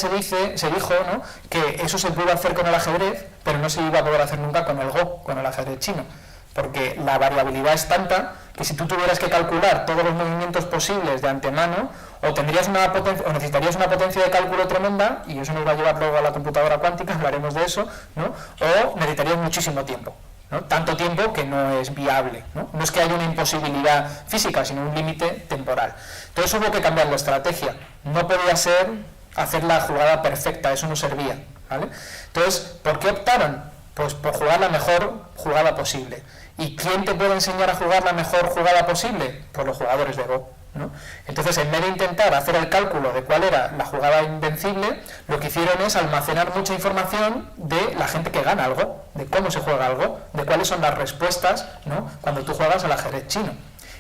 se dijo, ¿no?, que eso se pudo hacer con el ajedrez, pero no se iba a poder hacer nunca con el Go, con el ajedrez chino, porque la variabilidad es tanta que si tú tuvieras que calcular todos los movimientos posibles de antemano, o necesitarías una potencia de cálculo tremenda, y eso nos va a llevar luego a la computadora cuántica, hablaremos de eso, ¿no?, o necesitarías muchísimo tiempo, ¿no? Tanto tiempo que no es viable, ¿no? No es que haya una imposibilidad física, sino un límite temporal. Entonces hubo que cambiar la estrategia. No podía ser hacer la jugada perfecta, eso no servía, ¿vale? Entonces, ¿por qué optaron? Pues por jugar la mejor jugada posible. ¿Y quién te puede enseñar a jugar la mejor jugada posible? Pues los jugadores de Go, ¿no? Entonces, en vez de intentar hacer el cálculo de cuál era la jugada invencible, lo que hicieron es almacenar mucha información de la gente que gana algo, de cómo se juega algo, de cuáles son las respuestas, ¿no?, cuando tú juegas al ajedrez chino.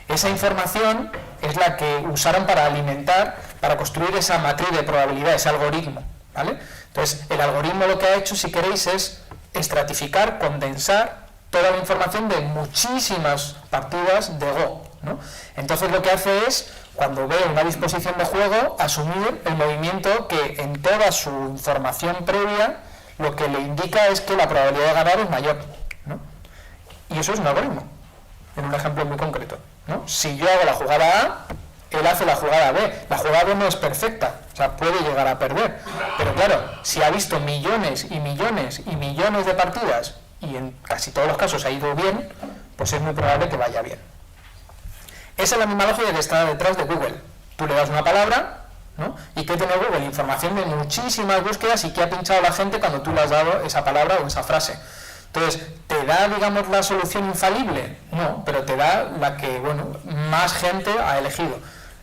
Esa información es la que usaron para para construir esa matriz de probabilidad, ese algoritmo, ¿vale? Entonces, el algoritmo lo que ha hecho, si queréis, es estratificar, condensar toda la información de muchísimas partidas de Go, ¿no? Entonces lo que hace es, cuando ve una disposición de juego, asumir el movimiento que en toda su información previa lo que le indica es que la probabilidad de ganar es mayor, ¿no? Y eso es un algoritmo, en un ejemplo muy concreto, ¿no? Si yo hago la jugada A, él hace la jugada B. La jugada B no es perfecta, o sea, puede llegar a perder. Pero claro, si ha visto millones y millones y millones de partidas y en casi todos los casos ha ido bien, pues es muy probable que vaya bien. Esa es la misma lógica que está detrás de Google. Tú le das una palabra, ¿no?, y ¿qué tiene Google? Información de muchísimas búsquedas y qué ha pinchado la gente cuando tú le has dado esa palabra o esa frase. Entonces, ¿te da, digamos, la solución infalible? No, pero te da la que, bueno, más gente ha elegido.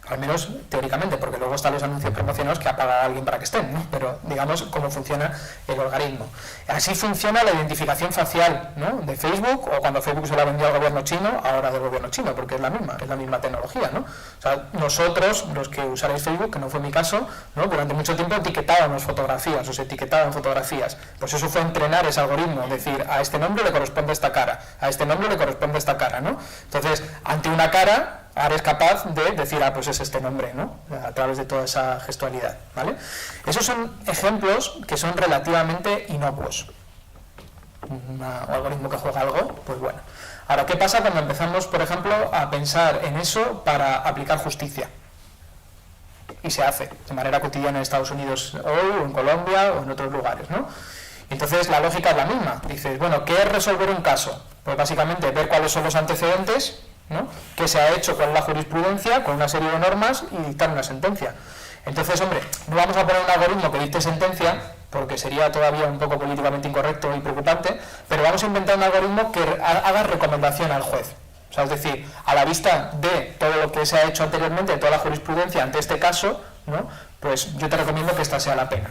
Al menos teóricamente, porque luego están los anuncios promocionados que apaga a alguien para que estén, ¿no? Pero digamos cómo funciona el algoritmo. Así funciona la identificación facial, ¿no?, de Facebook, o cuando Facebook se la vendió al gobierno chino, ahora del gobierno chino, porque es la misma tecnología, ¿no? O sea, nosotros, los que usaréis Facebook, que no fue mi caso, ¿no?, durante mucho tiempo etiquetábamos fotografías, o se etiquetaban fotografías. Pues eso fue entrenar ese algoritmo, decir, a este nombre le corresponde esta cara, a este nombre le corresponde esta cara, ¿no? Entonces, ante una cara, ahora es capaz de decir, pues es este nombre, ¿no?, a través de toda esa gestualidad, ¿vale? Esos son ejemplos que son relativamente inocuos. Un algoritmo que juega algo, pues bueno. Ahora, ¿qué pasa cuando empezamos, por ejemplo, a pensar en eso para aplicar justicia? Y se hace de manera cotidiana en Estados Unidos hoy, o en Colombia, o en otros lugares, ¿no? Entonces la lógica es la misma. Dices, bueno, ¿qué es resolver un caso? Pues básicamente ver cuáles son los antecedentes, ¿no?, qué se ha hecho, cuál es la jurisprudencia, con una serie de normas, y dictar una sentencia. Entonces, hombre, no vamos a poner un algoritmo que dicte sentencia, porque sería todavía un poco políticamente incorrecto y preocupante, pero vamos a inventar un algoritmo que haga recomendación al juez. O sea, es decir, a la vista de todo lo que se ha hecho anteriormente, de toda la jurisprudencia ante este caso, ¿no?, pues yo te recomiendo que esta sea la pena,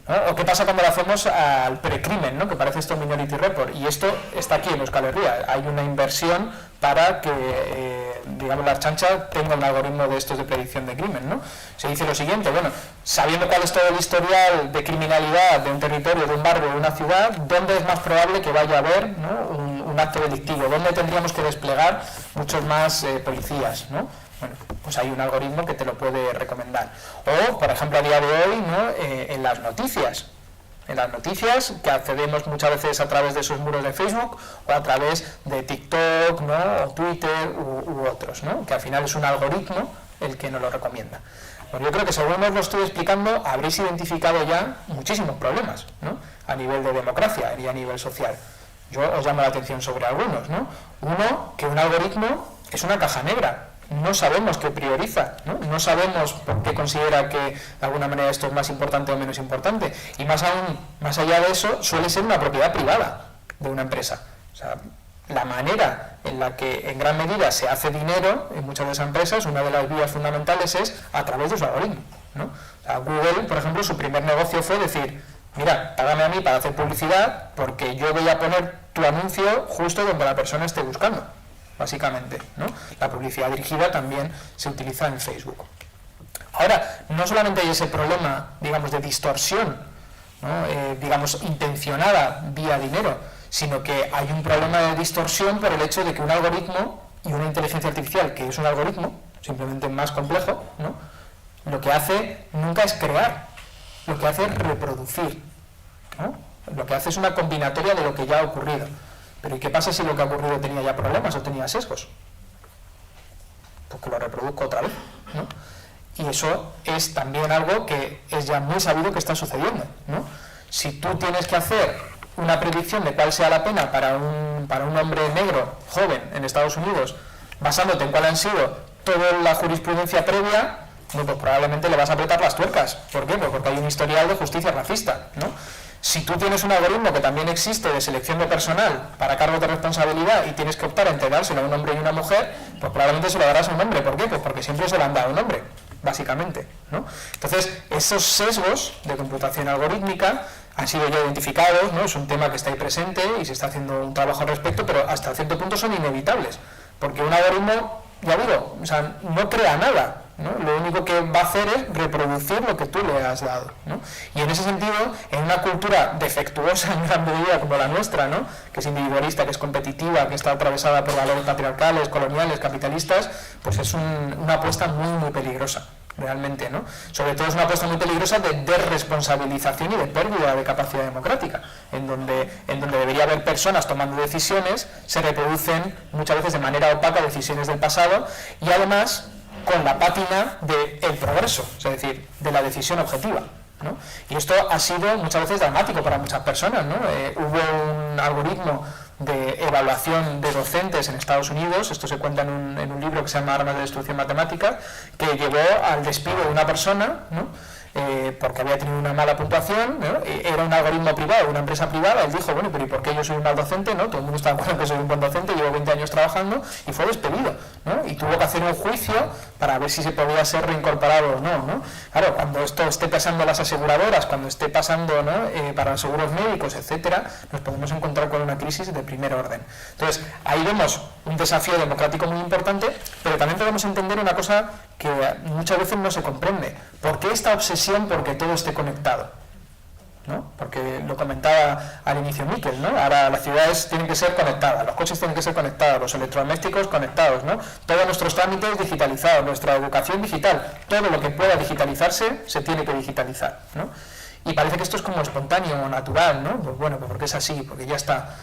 ¿no? O qué pasa cuando lo hacemos al precrimen, ¿no?, que parece esto Minority Report, y esto está aquí en Euskal Herria. Hay una inversión para que, digamos, la Ertzaintza tenga un algoritmo de estos de predicción de crimen, ¿no? Se dice lo siguiente, bueno, sabiendo cuál es todo el historial de criminalidad de un territorio, de un barrio, de una ciudad, ¿dónde es más probable que vaya a haber, ¿no?, un un acto delictivo, ¿dónde tendríamos que desplegar muchos más policías, ¿no? Bueno, pues hay un algoritmo que te lo puede recomendar. O, por ejemplo, a día de hoy, ¿no? En las noticias. En las noticias, que accedemos muchas veces a través de esos muros de Facebook o a través de TikTok, ¿no? O Twitter u otros, ¿no? Que al final es un algoritmo el que nos lo recomienda. Pues yo creo que según os lo estoy explicando, habréis identificado ya muchísimos problemas, ¿no? A nivel de democracia y a nivel social. Yo os llamo la atención sobre algunos, ¿no? Uno, que un algoritmo es una caja negra. No sabemos qué prioriza, ¿no? No sabemos por qué considera que de alguna manera esto es más importante o menos importante. Y más aún, más allá de eso, suele ser una propiedad privada de una empresa. O sea, la manera en la que en gran medida se hace dinero en muchas de esas empresas, una de las vías fundamentales es a través de su algoritmo, ¿no? O sea, Google, por ejemplo, su primer negocio fue decir, mira, págame a mí para hacer publicidad porque yo voy a poner tu anuncio justo donde la persona esté buscando. Básicamente, ¿no? La publicidad dirigida también se utiliza en Facebook. Ahora, no solamente hay ese problema, digamos, de distorsión, ¿no? Digamos, intencionada vía dinero, sino que hay un problema de distorsión por el hecho de que un algoritmo y una inteligencia artificial, que es un algoritmo, simplemente más complejo, ¿no? Lo que hace nunca es crear, lo que hace es reproducir, ¿no? Lo que hace es una combinatoria de lo que ya ha ocurrido. Pero ¿y qué pasa si lo que ha ocurrido tenía ya problemas o tenía sesgos? Pues que lo reproduzco otra vez, ¿no? Y eso es también algo que es ya muy sabido que está sucediendo, ¿no? Si tú tienes que hacer una predicción de cuál sea la pena para un hombre negro joven en Estados Unidos, basándote en cuál han sido toda la jurisprudencia previa, pues probablemente le vas a apretar las tuercas. ¿Por qué? Pues porque hay un historial de justicia racista, ¿no? Si tú tienes un algoritmo que también existe de selección de personal para cargos de responsabilidad y tienes que optar entre dárselo a un hombre y una mujer, pues probablemente se lo darás a un hombre. ¿Por qué? Pues porque siempre se lo han dado a un hombre, básicamente, ¿no? Entonces, esos sesgos de computación algorítmica han sido ya identificados, ¿no? Es un tema que está ahí presente y se está haciendo un trabajo al respecto, pero hasta cierto punto son inevitables, porque un algoritmo, ya digo, o sea, no crea nada, ¿no? Lo único que va a hacer es reproducir lo que tú le has dado, ¿no? Y en ese sentido, en una cultura defectuosa en gran medida como la nuestra, ¿no? Que es individualista, que es competitiva, que está atravesada por valores patriarcales, coloniales, capitalistas, pues es una apuesta muy, muy peligrosa, realmente, ¿no? Sobre todo es una apuesta muy peligrosa de desresponsabilización y de pérdida de capacidad democrática, en donde debería haber personas tomando decisiones, se reproducen muchas veces de manera opaca decisiones del pasado y además con la pátina del progreso, es decir, de la decisión objetiva, ¿no? Y esto ha sido muchas veces dramático para muchas personas, ¿no? Hubo un algoritmo de evaluación de docentes en Estados Unidos, esto se cuenta en un libro que se llama Armas de Destrucción Matemática, que llevó al despido de una persona, ¿no? Porque había tenido una mala puntuación, ¿no? Era un algoritmo privado, una empresa privada. Él dijo, bueno, pero ¿y por qué yo soy un mal docente? ¿No? Todo el mundo está de acuerdo en que soy un buen docente, llevo 20 años trabajando, y fue despedido, ¿no? Y tuvo que hacer un juicio para ver si se podía ser reincorporado o no, ¿no? Claro, cuando esto esté pasando a las aseguradoras, cuando esté pasando, ¿no? Para los seguros médicos, etcétera, nos podemos encontrar con una crisis de primer orden. Entonces, ahí vemos un desafío democrático muy importante, pero también podemos entender una cosa que muchas veces no se comprende. ¿Por qué esta obsesión porque todo esté conectado? ¿No? Porque lo comentaba al inicio Miquel, ¿no? Ahora las ciudades tienen que ser conectadas, los coches tienen que ser conectados, los electrodomésticos conectados, ¿no? Todos nuestros trámites digitalizados, nuestra educación digital, todo lo que pueda digitalizarse se tiene que digitalizar, ¿no? Y parece que esto es como espontáneo o natural, ¿no? Pues bueno, pues porque es así, porque ya está.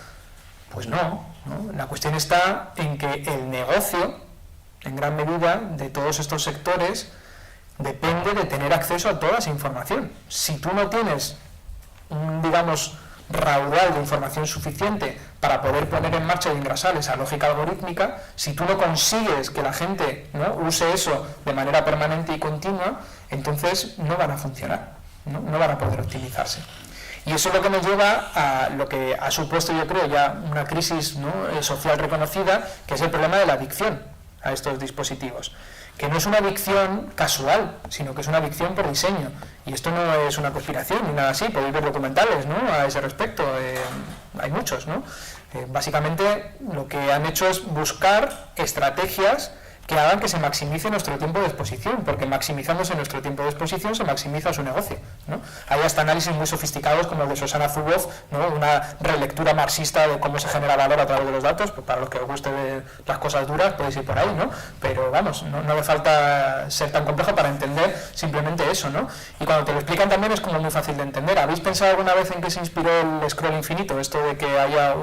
Pues no, ¿no? La cuestión está en que el negocio, en gran medida, de todos estos sectores, depende de tener acceso a toda esa información. Si tú no tienes un, digamos, raudal de información suficiente para poder poner en marcha y engrasar esa lógica algorítmica, si tú no consigues que la gente, ¿no? use eso de manera permanente y continua, entonces no van a funcionar, no van a poder optimizarse. Y eso es lo que nos lleva a lo que ha supuesto, yo creo, ya una crisis, ¿no? social reconocida, que es el problema de la adicción a estos dispositivos, que no es una adicción casual, sino que es una adicción por diseño. Y esto no es una conspiración ni nada así, podéis ver documentales, ¿no? a ese respecto, hay muchos, ¿no? Básicamente lo que han hecho es buscar estrategias que hagan que se maximice nuestro tiempo de exposición, porque maximizándose nuestro tiempo de exposición se maximiza su negocio, ¿no? Hay hasta análisis muy sofisticados como el de Shoshana Zuboff, ¿no? Una relectura marxista de cómo se genera valor a través de los datos, pues para los que os guste ver las cosas duras podéis ir por ahí, ¿no? Pero vamos, no hace falta ser tan complejo para entender simplemente eso, ¿no? Y cuando te lo explican también es como muy fácil de entender. ¿Habéis pensado alguna vez en qué se inspiró el scroll infinito? Esto de que haya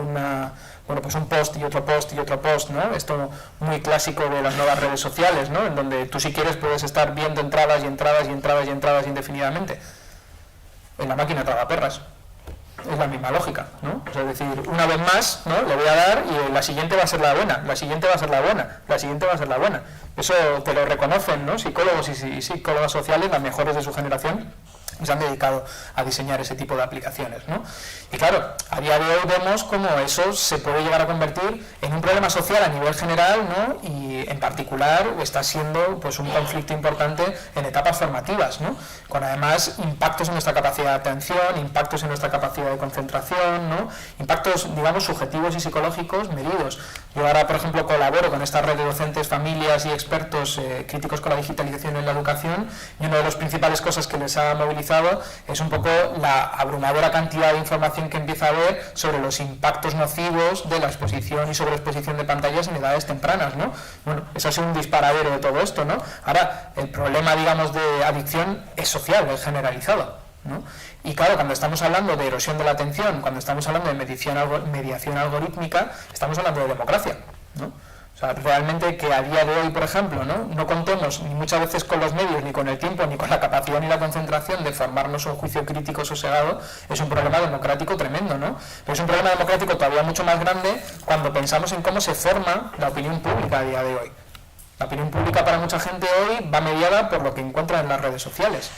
pues un post y otro post y otro post, ¿no? Esto muy clásico de las nuevas redes sociales, ¿no? En donde tú si quieres puedes estar viendo entradas y entradas y entradas y entradas indefinidamente. En la máquina tragaperras. Es la misma lógica, ¿no? O sea, es decir, una vez más, ¿no? Le voy a dar y la siguiente va a ser la buena, la siguiente va a ser la buena, la siguiente va a ser la buena. Eso te lo reconocen, ¿no? Psicólogos y psicólogas sociales, las mejores de su generación, se han dedicado a diseñar ese tipo de aplicaciones, ¿no? Y claro, a día de hoy vemos cómo eso se puede llegar a convertir en un problema social a nivel general, ¿no? Y en particular está siendo pues un conflicto importante en etapas formativas, ¿no? Con además impactos en nuestra capacidad de atención, impactos en nuestra capacidad de concentración, ¿no? Impactos, digamos, subjetivos y psicológicos medidos. Yo ahora, por ejemplo, colaboro con esta red de docentes, familias y expertos críticos con la digitalización en la educación, y una de las principales cosas que les ha movilizado es un poco la abrumadora cantidad de información que empieza a haber sobre los impactos nocivos de la exposición y sobreexposición de pantallas en edades tempranas, ¿no? Bueno, eso ha sido un disparadero de todo esto, ¿no? Ahora, el problema, digamos, de adicción es social, es generalizado, ¿no? Y claro, cuando estamos hablando de erosión de la atención, cuando estamos hablando de mediación algorítmica, estamos hablando de democracia, ¿no? O sea, realmente que a día de hoy, por ejemplo, no contemos ni muchas veces con los medios, ni con el tiempo, ni con la capacidad ni la concentración de formarnos un juicio crítico sosegado, es un problema democrático tremendo, ¿no? Pero es un problema democrático todavía mucho más grande cuando pensamos en cómo se forma la opinión pública a día de hoy. La opinión pública para mucha gente hoy va mediada por lo que encuentra en las redes sociales.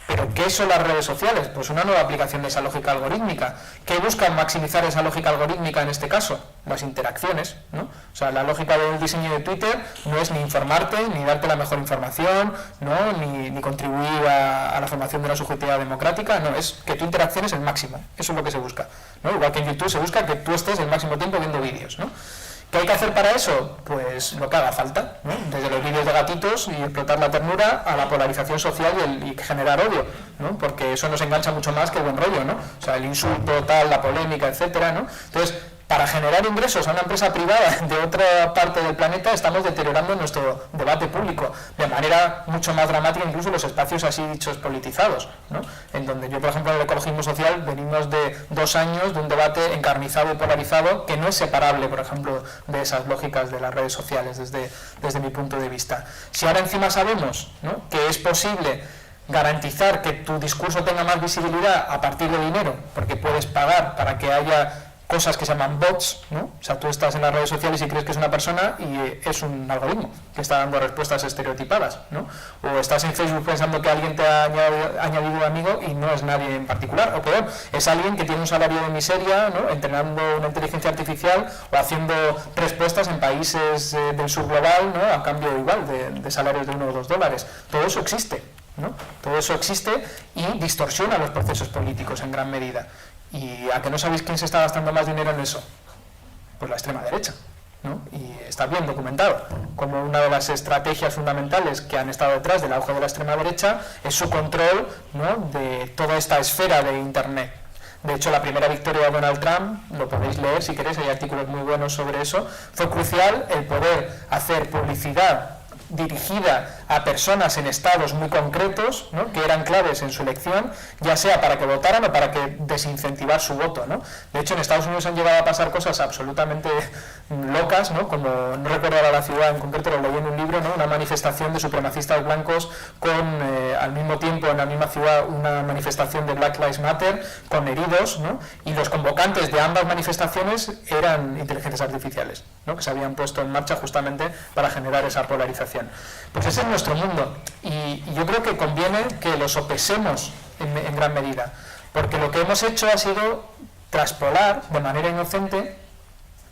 ¿Pero qué son las redes sociales? Pues una nueva aplicación de esa lógica algorítmica. ¿Qué buscan maximizar esa lógica algorítmica en este caso? Las interacciones, ¿no? O sea, la lógica del diseño de Twitter no es ni informarte, ni darte la mejor información, ¿no? ni contribuir a la formación de la subjetividad democrática, no, es que tu interacción es el máximo. Eso es lo que se busca, ¿no? Igual que en YouTube se busca que tú estés el máximo tiempo viendo vídeos, ¿no? ¿Qué hay que hacer para eso? Pues lo que haga falta, ¿no? Desde los vídeos de gatitos y explotar la ternura a la polarización social y generar odio, ¿no? Porque eso nos engancha mucho más que el buen rollo, ¿no? O sea, el insulto, tal, la polémica, etcétera, ¿no? Entonces, para generar ingresos a una empresa privada de otra parte del planeta estamos deteriorando nuestro debate público de manera mucho más dramática, incluso los espacios así dichos politizados, ¿no? En donde yo, por ejemplo, en el ecologismo social venimos de 2 años de un debate encarnizado y polarizado que no es separable, por ejemplo, de esas lógicas de las redes sociales desde mi punto de vista. Si ahora encima sabemos, ¿no?, que es posible garantizar que tu discurso tenga más visibilidad a partir de dinero, porque puedes pagar para que haya cosas que se llaman bots, ¿no? O sea, tú estás en las redes sociales y crees que es una persona y es un algoritmo que está dando respuestas estereotipadas, ¿no? O estás en Facebook pensando que alguien te ha añadido amigo y no es nadie en particular, o peor, es alguien que tiene un salario de miseria, ¿no?, entrenando una inteligencia artificial o haciendo respuestas en países del sur global, ¿no?, a cambio igual de salarios de $1 o $2. Todo eso existe, ¿no? Todo eso existe y distorsiona los procesos políticos en gran medida. ¿Y a que no sabéis quién se está gastando más dinero en eso? Pues la extrema derecha, ¿no? Y está bien documentado como una de las estrategias fundamentales que han estado detrás del auge de la extrema derecha es su control, ¿no?, de toda esta esfera de Internet. De hecho, la primera victoria de Donald Trump, lo podéis leer si queréis, hay artículos muy buenos sobre eso, fue crucial el poder hacer publicidad dirigida a personas en estados muy concretos, ¿no?, que eran claves en su elección, ya sea para que votaran o para que desincentivar su voto, ¿no? De hecho, en Estados Unidos han llegado a pasar cosas absolutamente locas, ¿no? Como, no recuerdo ahora la ciudad en concreto, lo leí en un libro, ¿no?, una manifestación de supremacistas blancos con, al mismo tiempo, en la misma ciudad, una manifestación de Black Lives Matter con heridos, ¿no? Y los convocantes de ambas manifestaciones eran inteligencias artificiales, ¿no?, que se habían puesto en marcha justamente para generar esa polarización. Pues ese es nuestro mundo y yo creo que conviene que lo sopesemos en gran medida, porque lo que hemos hecho ha sido traspolar de manera inocente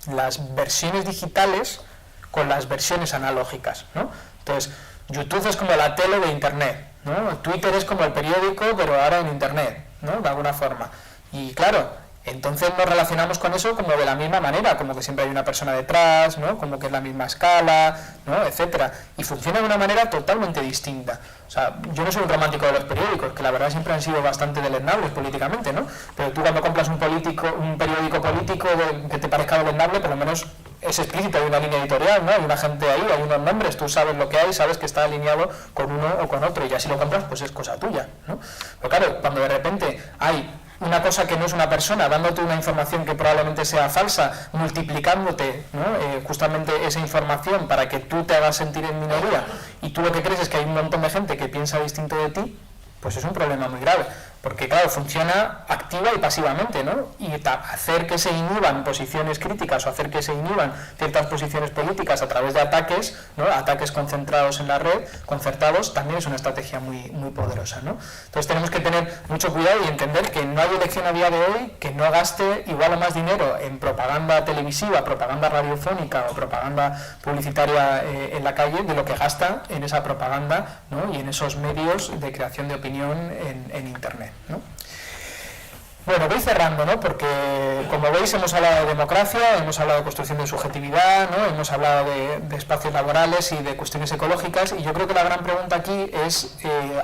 las versiones digitales con las versiones analógicas, ¿no? Entonces, YouTube es como la tele de Internet, ¿no? Twitter es como el periódico, pero ahora en Internet, ¿no?, de alguna forma. Y claro, Entonces nos relacionamos con eso como de la misma manera, como que siempre hay una persona detrás, ¿no? Como que es la misma escala, ¿no? Etcétera. Y funciona de una manera totalmente distinta. O sea, yo no soy un romántico de los periódicos, que la verdad siempre han sido bastante deleznables políticamente, ¿no? Pero tú cuando compras un periódico político que te parezca deleznable, por lo menos es explícito, hay una línea editorial, ¿no? Hay una gente ahí, hay unos nombres, tú sabes lo que hay, sabes que está alineado con uno o con otro, y ya si lo compras, pues es cosa tuya, ¿no? Pero claro, cuando de repente hay una cosa que no es una persona, dándote una información que probablemente sea falsa, multiplicándote, ¿no? Justamente esa información para que tú te hagas sentir en minoría, y tú lo que crees es que hay un montón de gente que piensa distinto de ti, pues es un problema muy grave. Porque, claro, funciona activa y pasivamente, ¿no? Y hacer que se inhiban posiciones críticas o hacer que se inhiban ciertas posiciones políticas a través de ataques, ¿no? Ataques concentrados en la red, concertados, también es una estrategia muy, muy poderosa, ¿no? Entonces tenemos que tener mucho cuidado y entender que no hay elección a día de hoy que no gaste igual o más dinero en propaganda televisiva, propaganda radiofónica o propaganda publicitaria en la calle de lo que gasta en esa propaganda, ¿no? Y en esos medios de creación de opinión en Internet, ¿no? Bueno, voy cerrando, ¿no? Porque, como veis, hemos hablado de democracia, hemos hablado de construcción de subjetividad, ¿no? Hemos hablado de espacios laborales y de cuestiones ecológicas, y yo creo que la gran pregunta aquí es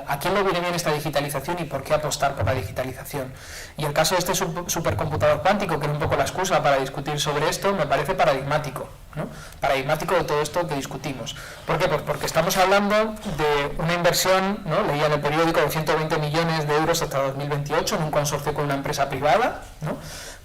¿a quién le viene bien esta digitalización y por qué apostar por la digitalización? Y el caso de este supercomputador cuántico, que era un poco la excusa para discutir sobre esto, me parece paradigmático, ¿no? Paradigmático de todo esto que discutimos. ¿Por qué? Pues porque estamos hablando de una inversión, ¿no? Leía en el periódico, de 120 millones de euros hasta 2028 en un consorcio con una empresa privada, ¿no?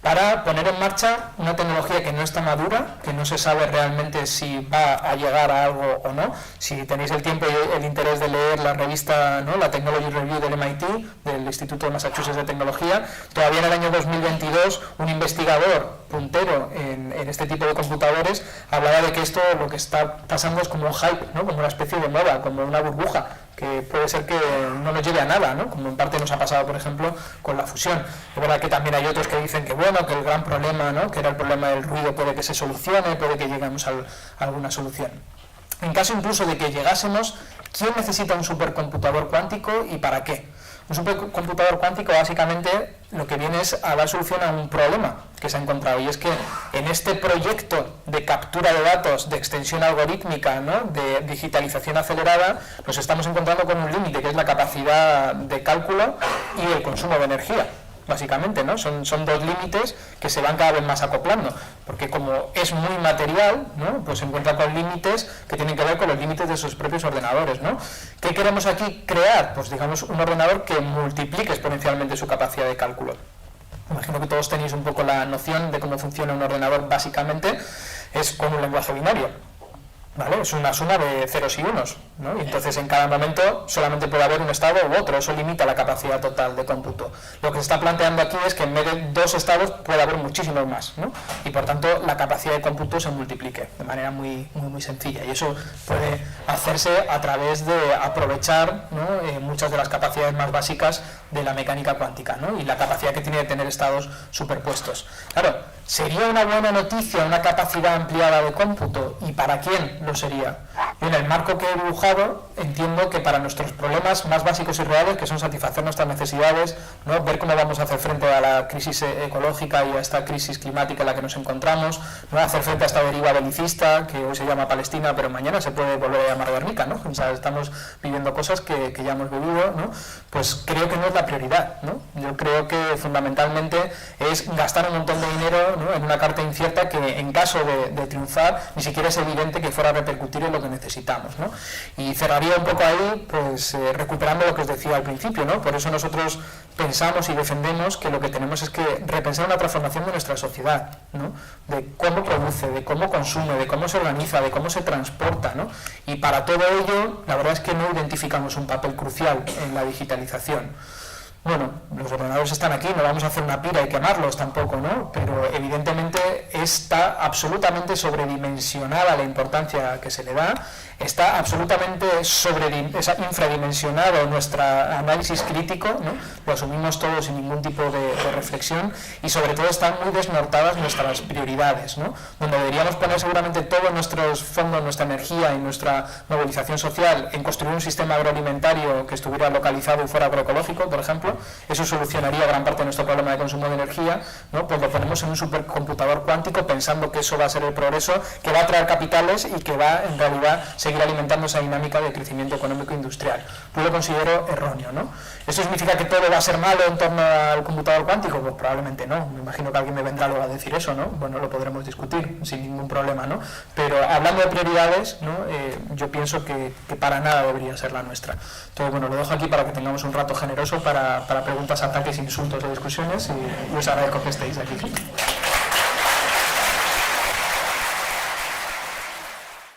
Para poner en marcha una tecnología que no está madura, que no se sabe realmente si va a llegar a algo o no. Si tenéis el tiempo y el interés de leer la revista, ¿no? La Technology Review del MIT, del Instituto de Massachusetts de Tecnología, todavía en el año 2022 un investigador puntero en este tipo de computadores hablaba de que esto lo que está pasando es como un hype, ¿no? Como una especie de moda, como una burbuja, que puede ser que no nos lleve a nada, ¿no? Como en parte nos ha pasado, por ejemplo, con la fusión. Es verdad que también hay otros que dicen que, bueno, que el gran problema, ¿no? Que era el problema del ruido, puede que se solucione, puede que lleguemos a alguna solución. En caso incluso de que llegásemos, ¿quién necesita un supercomputador cuántico y para qué? Un supercomputador cuántico básicamente lo que viene es a dar solución a un problema que se ha encontrado, y es que en este proyecto de captura de datos, de extensión algorítmica, ¿no? De digitalización acelerada, nos estamos encontrando con un límite, que es la capacidad de cálculo y el consumo de energía. Básicamente, ¿no? Son dos límites que se van cada vez más acoplando, porque como es muy material, ¿no? Pues se encuentra con límites que tienen que ver con los límites de sus propios ordenadores, ¿no? ¿Qué queremos aquí crear? Pues digamos un ordenador que multiplique exponencialmente su capacidad de cálculo. Imagino que todos tenéis un poco la noción de cómo funciona un ordenador. Básicamente es con un lenguaje binario, ¿vale? Es una suma de ceros y unos, ¿no? Y entonces en cada momento solamente puede haber un estado u otro, eso limita la capacidad total de cómputo. Lo que se está planteando aquí es que en vez de dos estados puede haber muchísimos más, ¿no? Y por tanto la capacidad de cómputo se multiplique de manera muy sencilla, y eso puede hacerse a través de aprovechar, ¿no? Muchas de las capacidades más básicas de la mecánica cuántica, ¿no? Y la capacidad que tiene de tener estados superpuestos. Claro, ¿sería una buena noticia una capacidad ampliada de cómputo? ¿Y para quién lo sería? Y en el marco que he dibujado, entiendo que para nuestros problemas más básicos y reales, que son satisfacer nuestras necesidades, ¿no? Ver cómo vamos a hacer frente a la crisis ecológica y a esta crisis climática en la que nos encontramos, ¿no? Hacer frente a esta deriva belicista, que hoy se llama Palestina, pero mañana se puede volver a llamar Guernica, ¿no? O sea, estamos viviendo cosas que ya hemos vivido, ¿no? Pues creo que no es la prioridad, ¿no? Yo creo que fundamentalmente es gastar un montón de dinero, ¿no? En una carta incierta que en caso de triunfar ni siquiera es evidente que fuera a repercutir en lo que necesitamos, ¿no? Y cerraría un poco ahí, pues recuperando lo que os decía al principio, ¿no? Por eso nosotros pensamos y defendemos que lo que tenemos es que repensar una transformación de nuestra sociedad, ¿no? De cómo produce, de cómo consume, de cómo se organiza, de cómo se transporta, ¿no? Y para todo ello, la verdad es que no identificamos un papel crucial en la digitalización. Bueno, los ordenadores están aquí, no vamos a hacer una pira y quemarlos tampoco, ¿no? Pero evidentemente está absolutamente sobredimensionada la importancia que se le da, está absolutamente infradimensionado nuestro análisis crítico, ¿no? Lo asumimos todos sin ningún tipo de reflexión, y sobre todo están muy desnortadas nuestras prioridades, ¿no? Donde deberíamos poner seguramente todos nuestros fondos, nuestra energía y nuestra movilización social en construir un sistema agroalimentario que estuviera localizado y fuera agroecológico, por ejemplo, ejemplo, eso solucionaría gran parte de nuestro problema de consumo de energía, ¿no? Pues lo ponemos en un supercomputador cuántico pensando que eso va a ser el progreso, que va a traer capitales y que va en realidad seguir alimentando esa dinámica de crecimiento económico e industrial. Pues lo considero erróneo, ¿no? ¿Eso significa que todo va a ser malo en torno al computador cuántico? Pues probablemente no. Me imagino que alguien me vendrá luego a decir eso, ¿no? Bueno, lo podremos discutir sin ningún problema, ¿no? Pero hablando de prioridades, ¿no? Yo pienso que para nada debería ser la nuestra. Entonces, bueno, lo dejo aquí para que tengamos un rato generoso para preguntas, ataques, insultos o discusiones y os agradezco que estéis aquí.